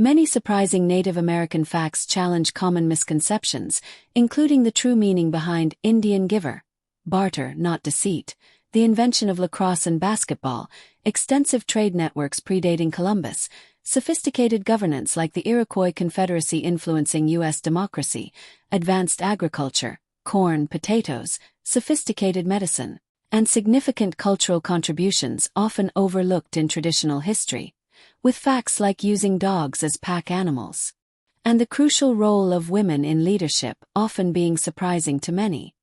Many surprising Native American facts challenge common misconceptions, including the true meaning behind Indian giver, barter, not deceit, the invention of lacrosse and basketball, extensive trade networks predating Columbus, sophisticated governance like the Iroquois Confederacy influencing U.S. democracy, advanced agriculture, corn, potatoes, sophisticated medicine, and significant cultural contributions often overlooked in traditional history, with facts like using dogs as pack animals, and the crucial role of women in leadership often being surprising to many.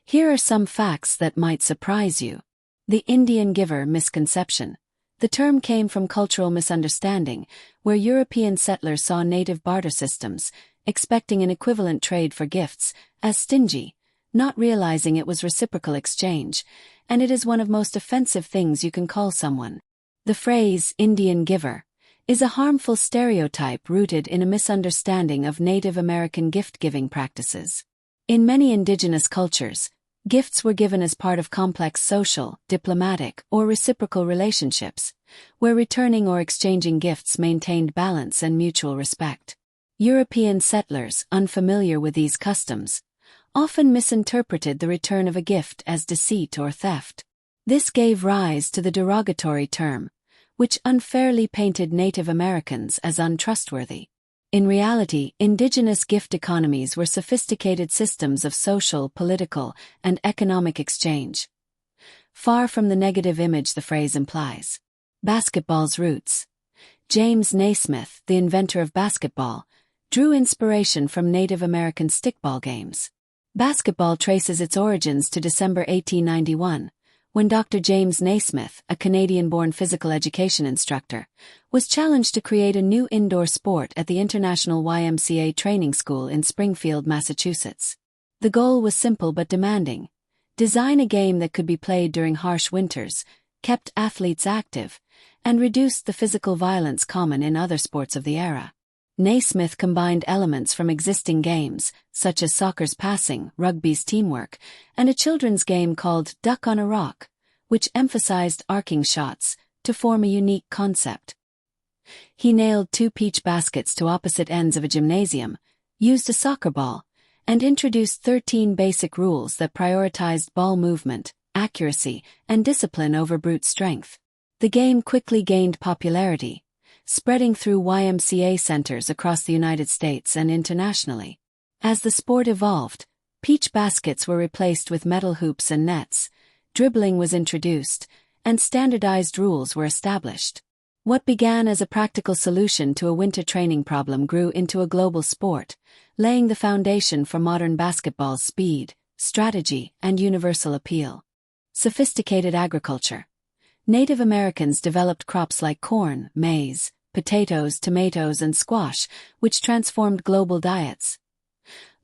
Here are some facts that might surprise you. The Indian giver misconception. The term came from cultural misunderstanding, where European settlers saw native barter systems, expecting an equivalent trade for gifts, as stingy, not realizing it was reciprocal exchange, and it is one of most offensive things you can call someone. The phrase, Indian giver, is a harmful stereotype rooted in a misunderstanding of Native American gift-giving practices. In many indigenous cultures, gifts were given as part of complex social, diplomatic, or reciprocal relationships, where returning or exchanging gifts maintained balance and mutual respect. European settlers, unfamiliar with these customs, often misinterpreted the return of a gift as deceit or theft. This gave rise to the derogatory term, which unfairly painted Native Americans as untrustworthy. In reality, indigenous gift economies were sophisticated systems of social, political, and economic exchange, far from the negative image the phrase implies. Basketball's roots. James Naismith, the inventor of basketball, drew inspiration from Native American stickball games. Basketball traces its origins to December 1891, when Dr. James Naismith, a Canadian-born physical education instructor, was challenged to create a new indoor sport at the International YMCA Training School in Springfield, Massachusetts. The goal was simple but demanding: design a game that could be played during harsh winters, kept athletes active, and reduced the physical violence common in other sports of the era. Naismith combined elements from existing games, such as soccer's passing, rugby's teamwork, and a children's game called Duck on a Rock, which emphasized arcing shots, to form a unique concept. He nailed 2 peach baskets to opposite ends of a gymnasium, used a soccer ball, and introduced 13 basic rules that prioritized ball movement, accuracy, and discipline over brute strength. The game quickly gained popularity, spreading through YMCA centers across the United States and internationally. As the sport evolved, peach baskets were replaced with metal hoops and nets, dribbling was introduced, and standardized rules were established. What began as a practical solution to a winter training problem grew into a global sport, laying the foundation for modern basketball's speed, strategy, and universal appeal. Sophisticated agriculture. Native Americans developed crops like corn, maize, potatoes, tomatoes, and squash, which transformed global diets.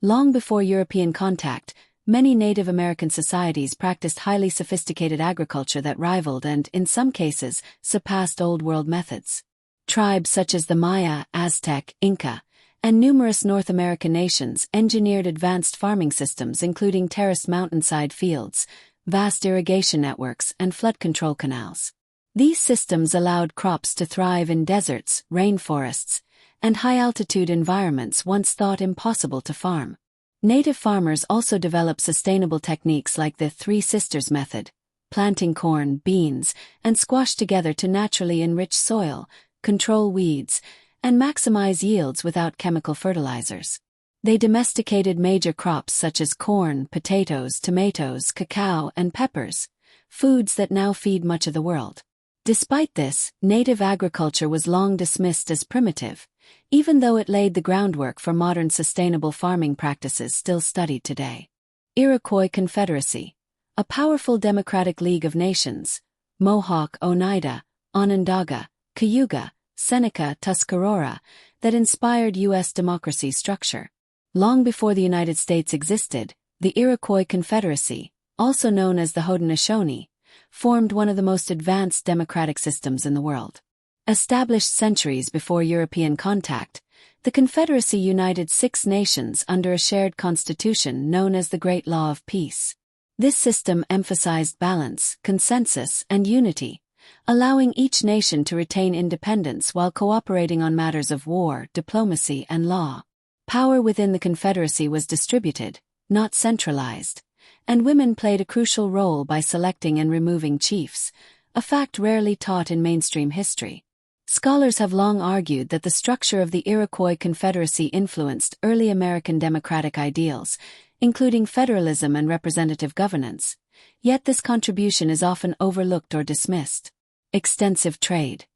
Long before European contact, many Native American societies practiced highly sophisticated agriculture that rivaled and, in some cases, surpassed Old World methods. Tribes such as the Maya, Aztec, Inca, and numerous North American nations engineered advanced farming systems including terraced mountainside fields, vast irrigation networks, and flood control canals. These systems allowed crops to thrive in deserts, rainforests, and high-altitude environments once thought impossible to farm. Native farmers also developed sustainable techniques like the Three Sisters method, planting corn, beans, and squash together to naturally enrich soil, control weeds, and maximize yields without chemical fertilizers. They domesticated major crops such as corn, potatoes, tomatoes, cacao, and peppers, foods that now feed much of the world. Despite this, native agriculture was long dismissed as primitive, even though it laid the groundwork for modern sustainable farming practices still studied today. Iroquois Confederacy, a powerful democratic league of nations, Mohawk, Oneida, Onondaga, Cayuga, Seneca, Tuscarora, that inspired U.S. democracy structure. Long before the United States existed, the Iroquois Confederacy, also known as the Haudenosaunee, formed one of the most advanced democratic systems in the world. Established centuries before European contact, the Confederacy united 6 nations under a shared constitution known as the Great Law of Peace. This system emphasized balance, consensus, and unity, allowing each nation to retain independence while cooperating on matters of war, diplomacy, and law. Power within the Confederacy was distributed, not centralized, and women played a crucial role by selecting and removing chiefs, a fact rarely taught in mainstream history. Scholars have long argued that the structure of the Iroquois Confederacy influenced early American democratic ideals, including federalism and representative governance, yet this contribution is often overlooked or dismissed. Extensive trade.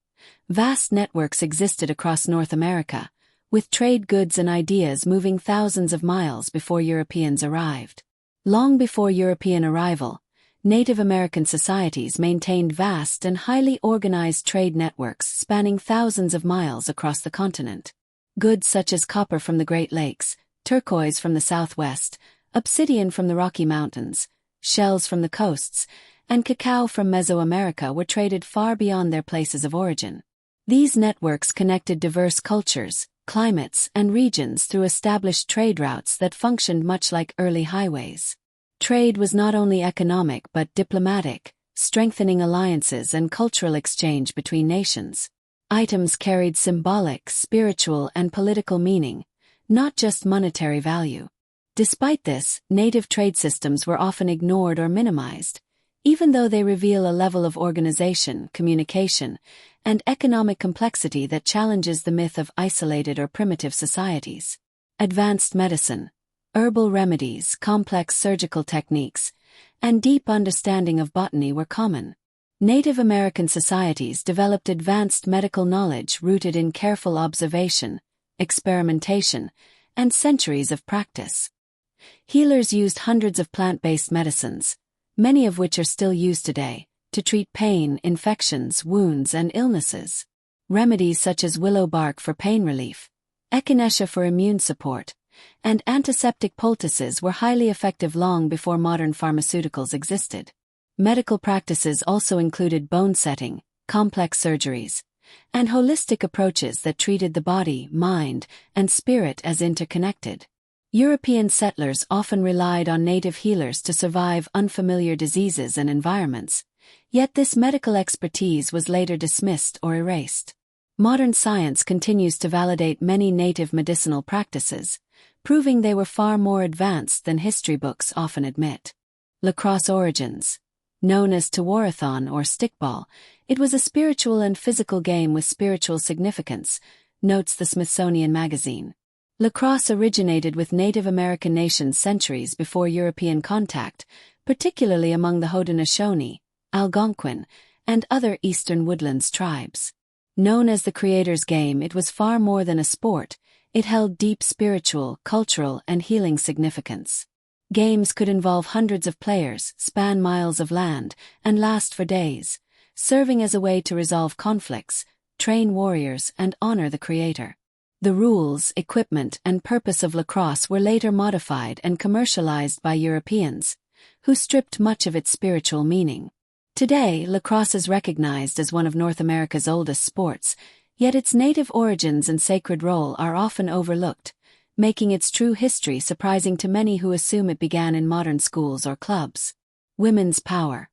Vast networks existed across North America, with trade goods and ideas moving thousands of miles before Europeans arrived. Long before European arrival, Native American societies maintained vast and highly organized trade networks spanning thousands of miles across the continent. Goods such as copper from the Great Lakes, turquoise from the Southwest, obsidian from the Rocky Mountains, shells from the coasts, and cacao from Mesoamerica were traded far beyond their places of origin. These networks connected diverse cultures, climates, and regions through established trade routes that functioned much like early highways. Trade was not only economic but diplomatic, strengthening alliances and cultural exchange between nations. Items carried symbolic, spiritual, and political meaning, not just monetary value. Despite this, native trade systems were often ignored or minimized, even though they reveal a level of organization, communication, and economic complexity that challenges the myth of isolated or primitive societies. Advanced medicine, herbal remedies, complex surgical techniques, and deep understanding of botany were common. Native American societies developed advanced medical knowledge rooted in careful observation, experimentation, and centuries of practice. Healers used hundreds of plant-based medicines, many of which are still used today, to treat pain, infections, wounds, and illnesses. Remedies such as willow bark for pain relief, echinacea for immune support, and antiseptic poultices were highly effective long before modern pharmaceuticals existed. Medical practices also included bone setting, complex surgeries, and holistic approaches that treated the body, mind, and spirit as interconnected. European settlers often relied on native healers to survive unfamiliar diseases and environments, yet this medical expertise was later dismissed or erased. Modern science continues to validate many native medicinal practices, proving they were far more advanced than history books often admit. Lacrosse origins. Known as Taworathon or stickball, it was a spiritual and physical game with spiritual significance, notes the Smithsonian Magazine. Lacrosse originated with Native American nations centuries before European contact, particularly among the Haudenosaunee, Algonquin, and other eastern woodlands tribes. Known as the Creator's Game, it was far more than a sport. It held deep spiritual, cultural, and healing significance. Games could involve hundreds of players, span miles of land, and last for days, serving as a way to resolve conflicts, train warriors, and honor the Creator. The rules, equipment, and purpose of lacrosse were later modified and commercialized by Europeans, who stripped much of its spiritual meaning. Today, lacrosse is recognized as one of North America's oldest sports, yet its native origins and sacred role are often overlooked, making its true history surprising to many who assume it began in modern schools or clubs. Women's power.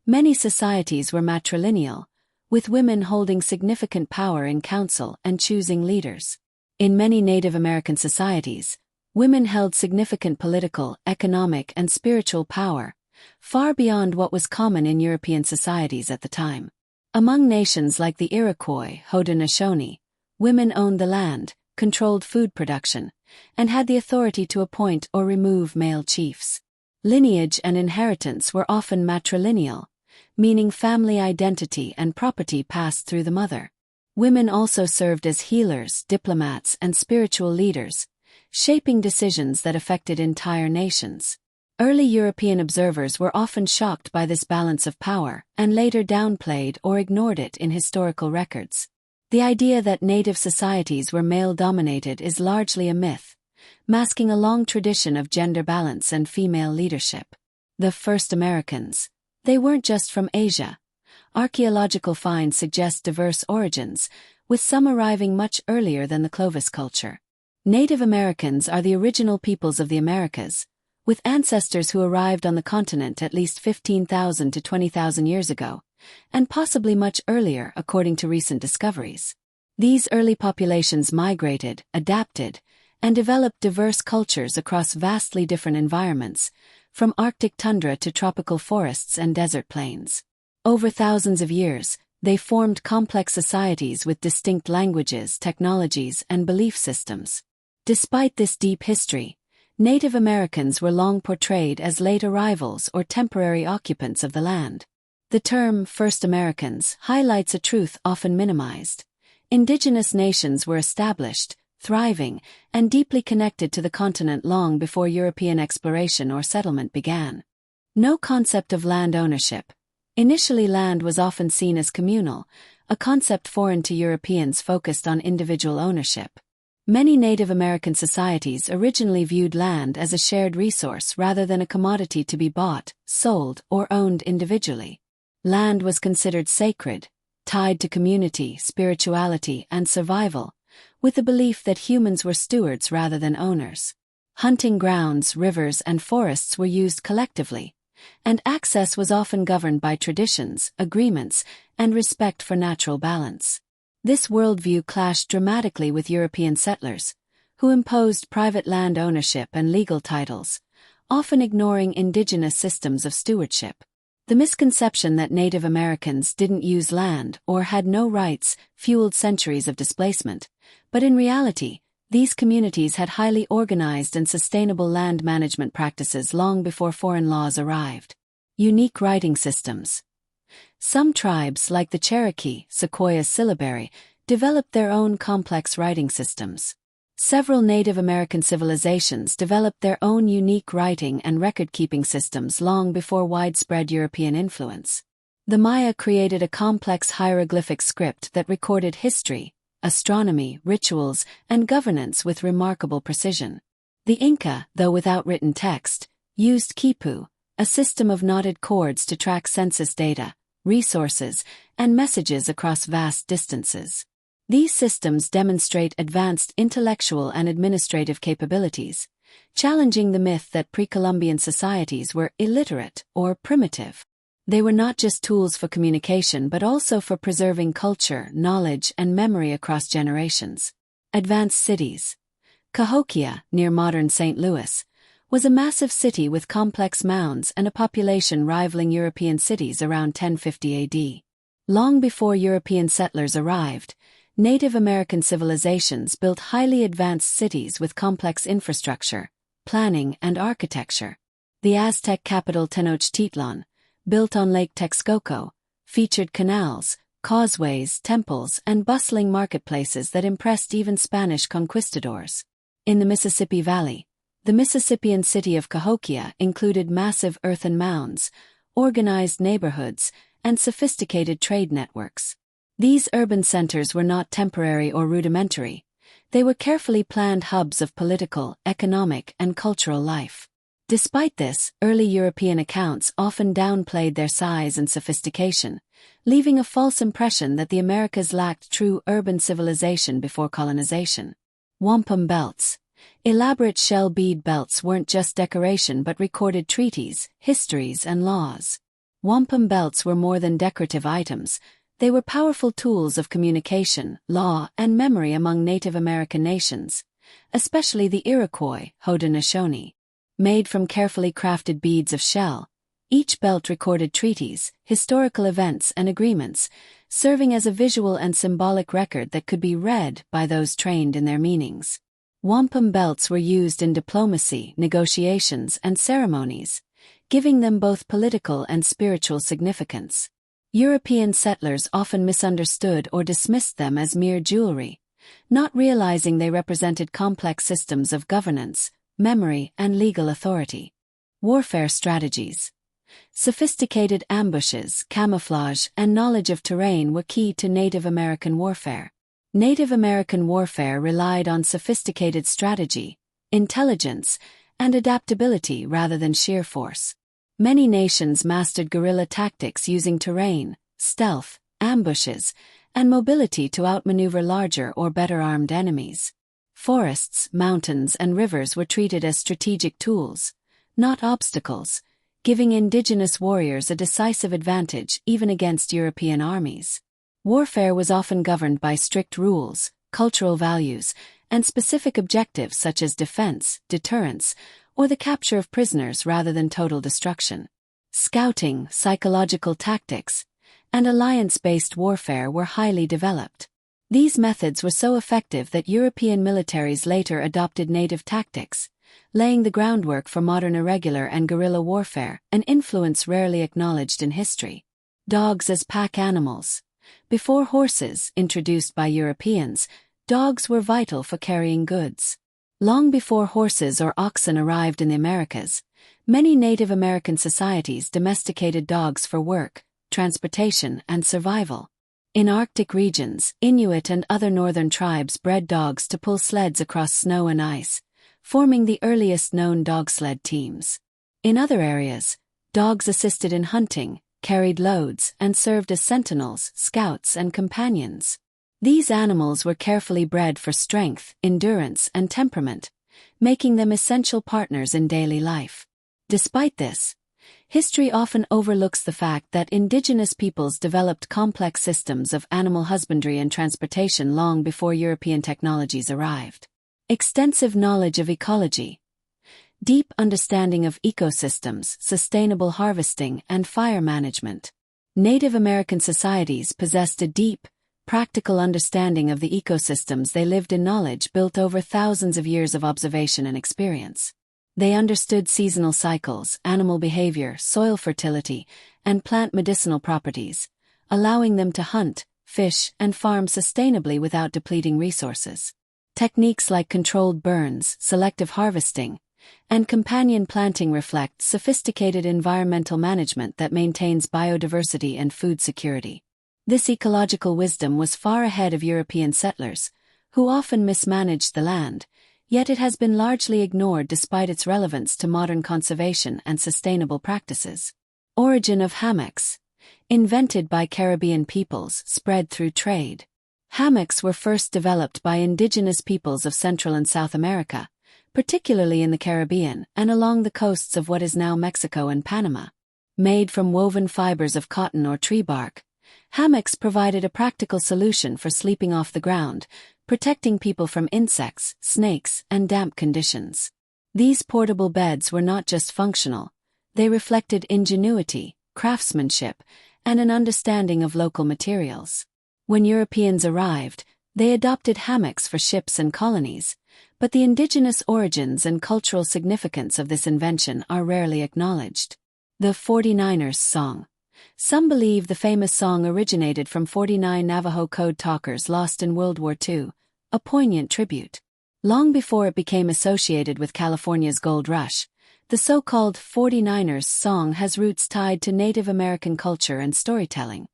Many societies were matrilineal, with women holding significant power in council and choosing leaders. In many Native American societies, women held significant political, economic, and spiritual power, far beyond what was common in European societies at the time. Among nations like the Iroquois, Haudenosaunee, women owned the land, controlled food production, and had the authority to appoint or remove male chiefs. Lineage and inheritance were often matrilineal, meaning family identity and property passed through the mother. Women also served as healers, diplomats, and spiritual leaders, shaping decisions that affected entire nations. Early European observers were often shocked by this balance of power, and later downplayed or ignored it in historical records. The idea that native societies were male-dominated is largely a myth, masking a long tradition of gender balance and female leadership. The first Americans. They weren't just from Asia. Archaeological finds suggest diverse origins, with some arriving much earlier than the Clovis culture. Native Americans are the original peoples of the Americas, with ancestors who arrived on the continent at least 15,000 to 20,000 years ago, and possibly much earlier according to recent discoveries. These early populations migrated, adapted, and developed diverse cultures across vastly different environments, from Arctic tundra to tropical forests and desert plains. Over thousands of years, they formed complex societies with distinct languages, technologies, and belief systems. Despite this deep history, Native Americans were long portrayed as late arrivals or temporary occupants of the land. The term First Americans highlights a truth often minimized. Indigenous nations were established, thriving, and deeply connected to the continent long before European exploration or settlement began. No concept of land ownership. Initially, land was often seen as communal, a concept foreign to Europeans focused on individual ownership. Many Native American societies originally viewed land as a shared resource rather than a commodity to be bought, sold, or owned individually. Land was considered sacred, tied to community, spirituality, and survival, with the belief that humans were stewards rather than owners. Hunting grounds, rivers, and forests were used collectively, and access was often governed by traditions, agreements, and respect for natural balance. This worldview clashed dramatically with European settlers, who imposed private land ownership and legal titles, often ignoring indigenous systems of stewardship. The misconception that Native Americans didn't use land or had no rights fueled centuries of displacement, but in reality, these communities had highly organized and sustainable land management practices long before foreign laws arrived. Unique writing systems. Some tribes, like the Cherokee, Sequoyah syllabary, developed their own complex writing systems. Several Native American civilizations developed their own unique writing and record-keeping systems long before widespread European influence. The Maya created a complex hieroglyphic script that recorded history, astronomy, rituals, and governance with remarkable precision. The Inca, though without written text, used quipu, a system of knotted cords to track census data, resources, and messages across vast distances. These systems demonstrate advanced intellectual and administrative capabilities, challenging the myth that pre-Columbian societies were illiterate or primitive. They were not just tools for communication but also for preserving culture, knowledge, and memory across generations. Advanced cities. Cahokia, near modern St. Louis, was a massive city with complex mounds and a population rivaling European cities around 1050 AD. Long before European settlers arrived, Native American civilizations built highly advanced cities with complex infrastructure, planning, and architecture. The Aztec capital Tenochtitlan, built on Lake Texcoco, featured canals, causeways, temples, and bustling marketplaces that impressed even Spanish conquistadors. In the Mississippi Valley, the Mississippian city of Cahokia included massive earthen mounds, organized neighborhoods, and sophisticated trade networks. These urban centers were not temporary or rudimentary. They were carefully planned hubs of political, economic, and cultural life. Despite this, early European accounts often downplayed their size and sophistication, leaving a false impression that the Americas lacked true urban civilization before colonization. Wampum belts. Elaborate shell bead belts weren't just decoration but recorded treaties, histories, and laws. Wampum belts were more than decorative items. They were powerful tools of communication, law, and memory among Native American nations, especially the Iroquois, Haudenosaunee. Made from carefully crafted beads of shell, each belt recorded treaties, historical events, and agreements, serving as a visual and symbolic record that could be read by those trained in their meanings. Wampum belts were used in diplomacy, negotiations, and ceremonies, giving them both political and spiritual significance. European settlers often misunderstood or dismissed them as mere jewelry, not realizing they represented complex systems of governance, memory, and legal authority. Warfare strategies. Sophisticated ambushes, camouflage, and knowledge of terrain were key to Native American warfare. Native American warfare relied on sophisticated strategy, intelligence, and adaptability rather than sheer force. Many nations mastered guerrilla tactics using terrain, stealth, ambushes, and mobility to outmaneuver larger or better-armed enemies. Forests, mountains, and rivers were treated as strategic tools, not obstacles, giving indigenous warriors a decisive advantage even against European armies. Warfare was often governed by strict rules, cultural values, and specific objectives such as defense, deterrence, or the capture of prisoners rather than total destruction. Scouting, psychological tactics, and alliance-based warfare were highly developed. These methods were so effective that European militaries later adopted native tactics, laying the groundwork for modern irregular and guerrilla warfare, an influence rarely acknowledged in history. Dogs as pack animals. Before horses, introduced by Europeans, dogs were vital for carrying goods. Long before horses or oxen arrived in the Americas, many Native American societies domesticated dogs for work, transportation, and survival. In Arctic regions, Inuit and other northern tribes bred dogs to pull sleds across snow and ice, forming the earliest known dog sled teams. In other areas, dogs assisted in hunting, carried loads, and served as sentinels, scouts, and companions. These animals were carefully bred for strength, endurance, and temperament, making them essential partners in daily life. Despite this, history often overlooks the fact that indigenous peoples developed complex systems of animal husbandry and transportation long before European technologies arrived. Extensive knowledge of ecology, deep understanding of ecosystems, sustainable harvesting, and fire management. Native American societies possessed a deep, practical understanding of the ecosystems they lived in, knowledge built over thousands of years of observation and experience. They understood seasonal cycles, animal behavior, soil fertility, and plant medicinal properties, allowing them to hunt, fish, and farm sustainably without depleting resources. Techniques like controlled burns, selective harvesting, and companion planting reflect sophisticated environmental management that maintains biodiversity and food security. This ecological wisdom was far ahead of European settlers, who often mismanaged the land, yet it has been largely ignored despite its relevance to modern conservation and sustainable practices. Origin of hammocks. Invented by Caribbean peoples, spread through trade. Hammocks were first developed by indigenous peoples of Central and South America, particularly in the Caribbean and along the coasts of what is now Mexico and Panama. Made from woven fibers of cotton or tree bark, hammocks provided a practical solution for sleeping off the ground, protecting people from insects, snakes, and damp conditions. These portable beds were not just functional, they reflected ingenuity, craftsmanship, and an understanding of local materials. When Europeans arrived, they adopted hammocks for ships and colonies, but the indigenous origins and cultural significance of this invention are rarely acknowledged. The 49ers Song. Some believe the famous song originated from 49 Navajo code talkers lost in World War II, a poignant tribute. Long before it became associated with California's gold rush, the so-called 49ers Song has roots tied to Native American culture and storytelling.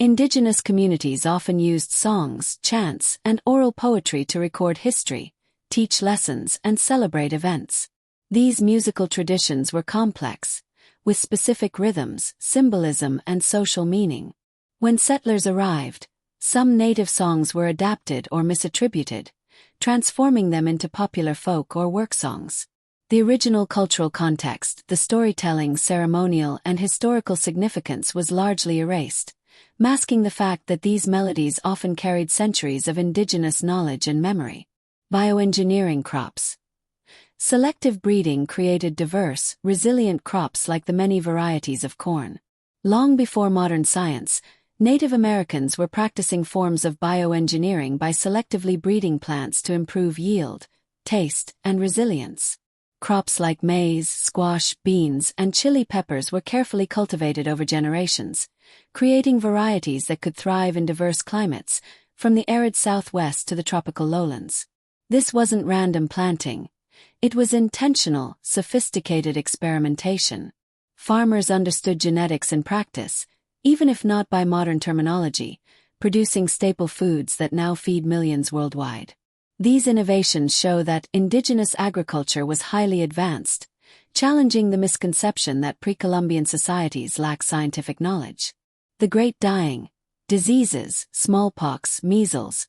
Indigenous communities often used songs, chants, and oral poetry to record history, teach lessons, and celebrate events. These musical traditions were complex, with specific rhythms, symbolism, and social meaning. When settlers arrived, some native songs were adapted or misattributed, transforming them into popular folk or work songs. The original cultural context, the storytelling, ceremonial, and historical significance was largely erased, masking the fact that these melodies often carried centuries of indigenous knowledge and memory. Bioengineering crops. Selective breeding created diverse, resilient crops like the many varieties of corn. Long before modern science, Native Americans were practicing forms of bioengineering by selectively breeding plants to improve yield, taste, and resilience. Crops like maize, squash, beans, and chili peppers were carefully cultivated over generations, creating varieties that could thrive in diverse climates, from the arid southwest to the tropical lowlands. This wasn't random planting. It was intentional, sophisticated experimentation. Farmers understood genetics in practice, even if not by modern terminology, producing staple foods that now feed millions worldwide. These innovations show that indigenous agriculture was highly advanced, challenging the misconception that pre-Columbian societies lack scientific knowledge. The Great Dying, diseases, smallpox, measles,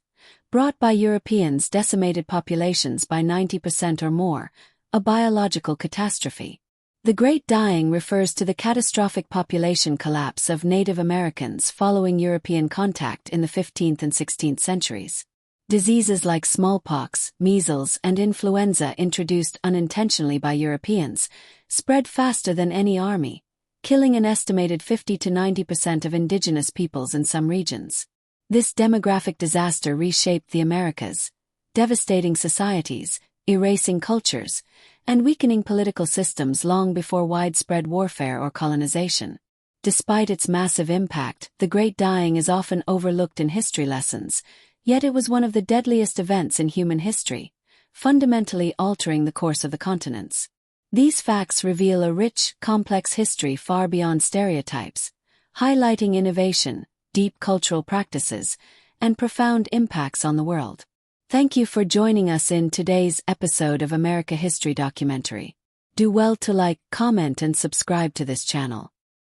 brought by Europeans decimated populations by 90% or more, a biological catastrophe. The Great Dying refers to the catastrophic population collapse of Native Americans following European contact in the 15th and 16th centuries. Diseases like smallpox, measles, and influenza introduced unintentionally by Europeans spread faster than any army, killing an estimated 50 to 90% of indigenous peoples in some regions. This demographic disaster reshaped the Americas, devastating societies, erasing cultures, and weakening political systems long before widespread warfare or colonization. Despite its massive impact, the Great Dying is often overlooked in history lessons, yet it was one of the deadliest events in human history, fundamentally altering the course of the continents. These facts reveal a rich, complex history far beyond stereotypes, highlighting innovation, deep cultural practices, and profound impacts on the world. Thank you for joining us in today's episode of America History Documentary. Do well to like, comment, and subscribe to this channel.